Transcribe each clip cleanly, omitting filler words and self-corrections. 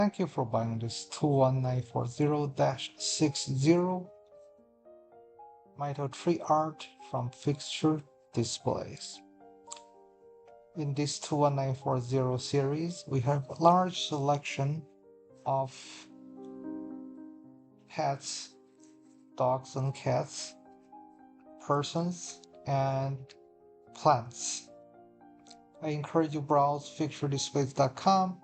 Thank you for buying this 21940-60 metal tree art from Fixture Displays. In this 21940 series, we have a large selection of pets, dogs and cats, persons, and plants. I encourage you to browse fixturedisplays.com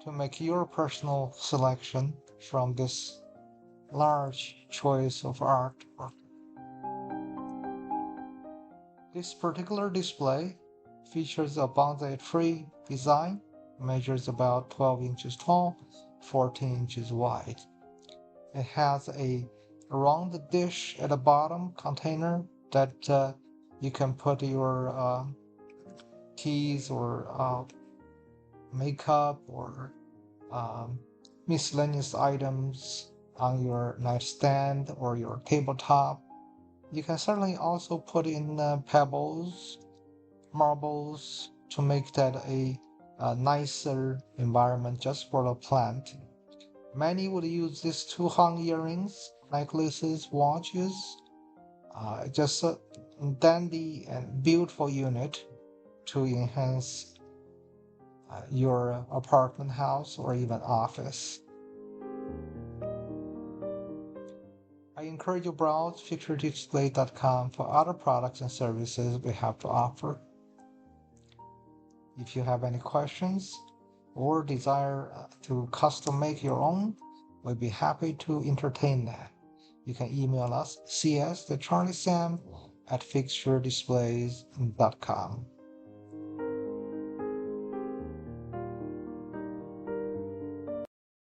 to make your personal selection from this large choice of artwork. This particular display features a bonsai tree design, measures about 12 inches tall, 14 inches wide. It has a round dish at the bottom container that you can put your keys or makeup or miscellaneous items on your nightstand or your tabletop. You can certainly also put in pebbles, marbles to make that a nicer environment just for the plant. Many would use these two hung earrings, necklaces, watches, just a dandy and beautiful unit to enhance your apartment house or even office. I encourage you to browse fixturedisplay.com for other products and services we have to offer. If you have any questions or desire to custom make your own, we'll be happy to entertain that. You can email us cs@fixturedisplays.com.